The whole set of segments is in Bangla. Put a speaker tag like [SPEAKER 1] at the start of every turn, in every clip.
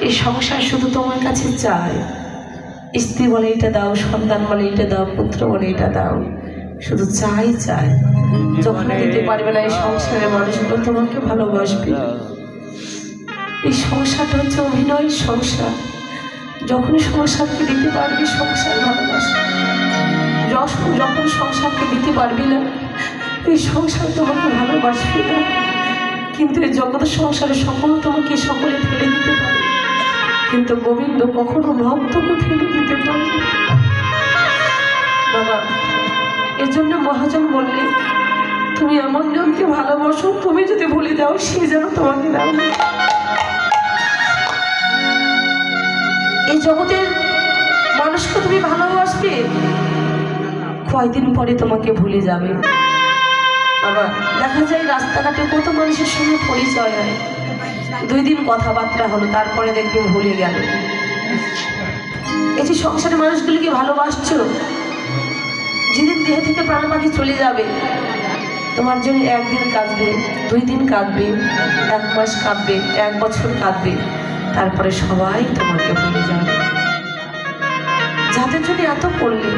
[SPEAKER 1] এই সংসার শুধু তোমার কাছে চায়। স্ত্রী বলে এটা দাও, সন্তান বলে এটা দাও, পুত্র বলে এটা দাও, শুধু চাই চাই। যখন দিতে পারবে না এই সংসারের মানুষগুলো তোমাকে ভালোবাসবে। এই সংসারটা হচ্ছে অভিনয় সংসার। যখন সংসারকে দিতে পারবি সংসার ভালোবাসবে, যখন সংসারকে দিতে পারবি না এই সংসার তোমাকে ভালোবাসবে না। কিন্তু এই জগৎ সংসারে সকল তোমাকে সকলে ফেলে দিতে পারে, কিন্তু গোবিন্দ কখনো ভক্তকে ফেলে দিতে পারে বাবা। এর জন্য মহাজন বললে তুমি এমন জনকে ভালোবাসো, তুমি যদি ভুলে যাও সে যেন তোমাকে নাও। এই জগতের মানুষকে তুমি ভালোবাসবে, কয়দিন পরে তোমাকে ভুলে যাবে বাবা। দেখা যায় রাস্তাঘাটে কত মানুষের সঙ্গে পরিচয় হয়, 2 দিন কথাবার্তা হলো, তারপরে দেখবে ভুলে গেল। এই যে সংসারের মানুষগুলিকে ভালোবাসছো, যেদিন দেহ থেকে প্রাণ পাখি চলে যাবে তোমার জন্য 1 দিন কাঁদবে, 2 দিন কাঁদবে, 1 মাস কাঁদবে, 1 বছর কাঁদবে, তারপরে সবাই তোমাকে ভুলে যাবে। যাদের জন্য এত করলে,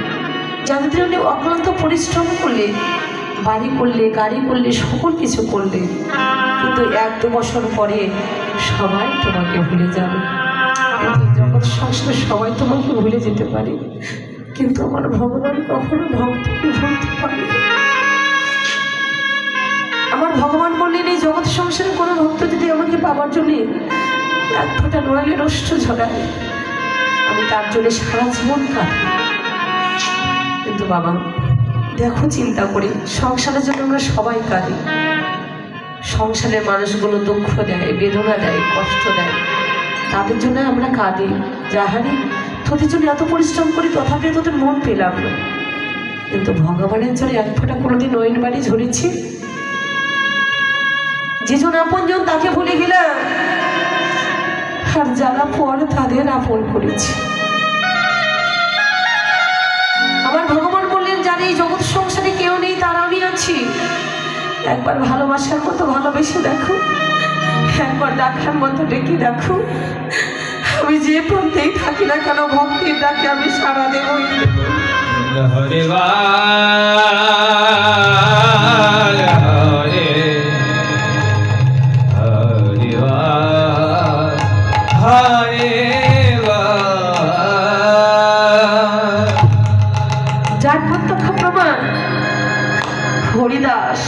[SPEAKER 1] যাদের জন্য অক্লান্ত পরিশ্রম করলে, বাড়ি করলে, গাড়ি করলে, সকল কিছু করলে, কিন্তু 1-2 বছর পরে সবাই তোমাকে ভুলে যাবে। জগৎ সংসারে সবাই তোমাকে ভুলে যেতে পারে, কিন্তু আমার ভগবান কখনো ভক্তকে ভুলতে পারে। আমার ভগবান বললেন এই জগৎ সংসারে কোনো ভক্ত যদি আমাকে পাওয়ার জন্য 1 ফোঁটা নয়নের অশ্রু ঝরায়, আমি তার জন্য সারা জীবন কাঁদি। কিন্তু বাবা দেখো চিন্তা করি, সংসারের জন্য আমরা সবাই কাঁদি। সংসারের মানুষগুলো দুঃখ দেয়, বেদনা দেয়, কষ্ট দেয়, তাদের জন্য আমরা কাঁদি। যাহারি তোদের জন্য এত পরিশ্রম করি, তথাপি তোদের মন পেলাম না। কিন্তু ভগবানের জন্য 1 ফোঁটা কোনোদিন নয়ন বাড়ি ঝরেছি? যেজন আপনজন তাকে ভুলে গেলাম, আর যারা পর তাদের আপন করেছি। আমার ভগবান বললেন যার এই জগৎ সংসারে কেউ নেই তার আমি আছি। একবার ভালোবাসার মতো ভালোবেসে দেখো, একবার ডাকার মতো ডেকে দেখো। আমি যে প্রান্তেই থাকি না কেন ভক্তির ডাকে আমি সাড়া দেব।
[SPEAKER 2] হরে
[SPEAKER 1] যার প্রত্যক্ষ প্রমাণ হরিদাস,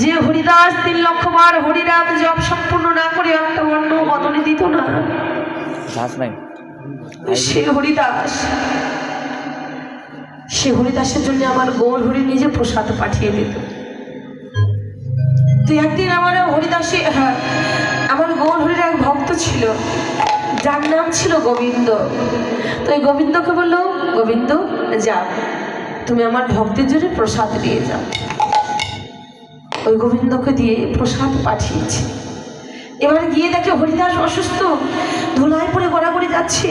[SPEAKER 1] যে হরিদাস 3 লক্ষ বার হরিনাম জপ সম্পূর্ণ না করে একটা অন্য বদলে দিত না, সে হরিদাস। সে হরিদাসের জন্য আমার গৌর হরি নিজে প্রসাদ পাঠিয়ে দিত। তো একদিন আমার হরিদাসে আমার গৌর হরির এক ভক্ত ছিল, যার নাম ছিল গোবিন্দ। তো এই গোবিন্দকে বললো, গোবিন্দ যাও তুমি আমার ভক্তের জন্য প্রসাদ দিয়ে যাও। ওই গোবিন্দকে দিয়ে প্রসাদ পাঠিয়েছে। এবারে গিয়ে দেখে হরিদাস অসুস্থ, ধুলায় পড়ে গড়াগড়ি যাচ্ছে।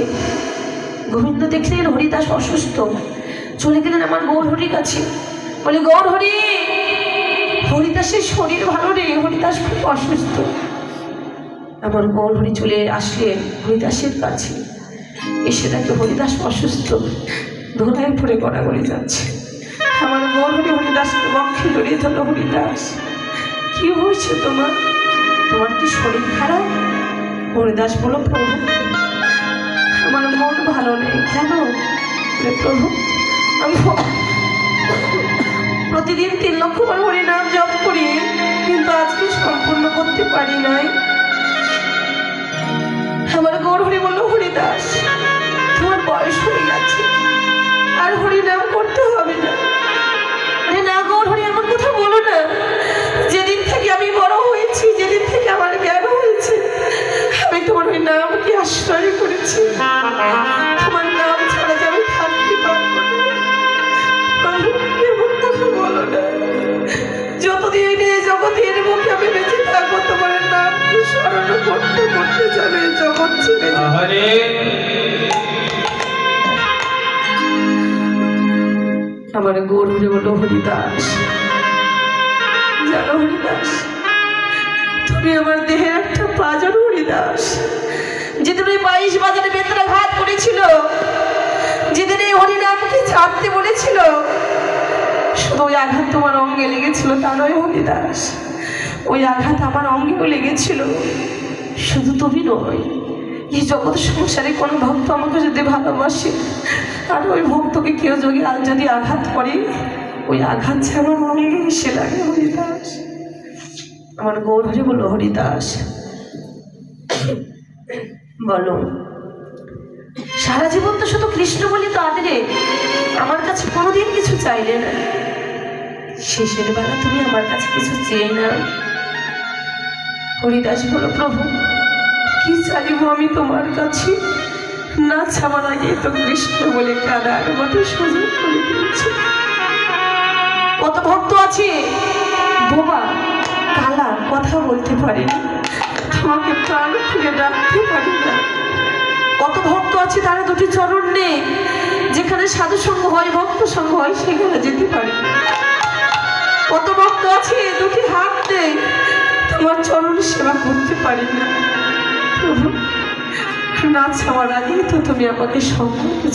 [SPEAKER 1] গোবিন্দ দেখলেন হরিদাস অসুস্থ, চলে গেলেন আমার গৌর হরির কাছে, বলে গৌর হরি, হরিদাসের শরীর ভালো নেই, হরিদাস খুব অসুস্থ। আমার গৌর হরি চলে আসলেন হরিদাসের কাছে, এসে দেখে হরিদাস অসুস্থ, ধুলায় পড়ে গড়াগড়ি যাচ্ছে। আমার গৌর হরি হরিদাসকে বক্ষে জড়িয়ে ধরল। হরিদাস কি হয়েছে তোমার, তোমার কি শরীর খারাপ? হরিদাস বলল, প্রভু আমার মন ভালো নেই। কেন? প্রভু আমি প্রতিদিন 3 লক্ষ বার হরিনাম জপ করি, কিন্তু আজকে সম্পূর্ণ করতে পারি নাই। আমার গৌর হরি বলল, হরিদাস তোমার বয়স হয়ে গেছে, আর হরিনাম করতে হবে না। না গৌর হরি এমন কথা বলো না, যেদিন থেকে আমি বড় হয়েছি, যেদিন থেকে আমার জ্ঞান হয়েছে, আমি তোমার ওই নামকে আশ্রয় করেছি। তোমার নাম ছাড়া যে আমি থাকতে পারবো না। এমন কথা বলো না, যতদিন এই জগতের মুখে আমি বেঁচে থাকবো তোমার নামকে স্মরণ করতে করতে যাবে জগৎ ছেড়ে। আমার গৌর হরি বলল, হরিদাস জানো হরিদাস, তুমি আমার দেহের একটা প্রাজন হরিদাস। যেদিন ওই 22 বাজারে বেত্রাঘাত করেছিল, যেদিন এই হরিনামকে ছাড়তে বলেছিল, শুধু ওই আঘাত তোমার অঙ্গে লেগেছিল তা নয় হরিদাস, ওই আঘাত আমার অঙ্গেও লেগেছিল। শুধু তুমি নয়, এই জগৎ সংসারে কোনো ভক্ত আমাকে যদি ভালোবাসে আর ওই ভক্তকে কেউ যদি আঘাত করে, ওই আঘাত যে আমার অঙ্গে এসে লাগে হরিদাস। আমার গৌর হরি বলল, হরিদাস বলো, সারা জীবন তো শুধু কৃষ্ণ বলি তো আদরে, আমার কাছে কোনোদিন কিছু চাইলে না, শেষের বেলা তুমি আমার কাছে কিছু চেয়ে না। হরিদাস বলো, প্রভু কি চাইবো আমি তোমার কাছে, না চাওয়ার আগে তো কৃষ্ণ বলে কাদার মতো সুযোগ করে দিয়েছে। কত ভক্ত আছে বোবা কালা, কথা বলতে পারে না, তোমাকে প্রাণ খুলে ডাকতে পারি না। কত ভক্ত আছে তারা দুটি চরণ নেই, যেখানে সাধু সঙ্গ হয় ভক্ত সঙ্গ হয় সেখানে যেতে পারে। কত ভক্ত আছে দুটি হাত নেই, তোমার চরণ সেবা করতে পারি না। প্রভু না চাওয়ার আগেই তো তুমি আমাকে সঙ্গ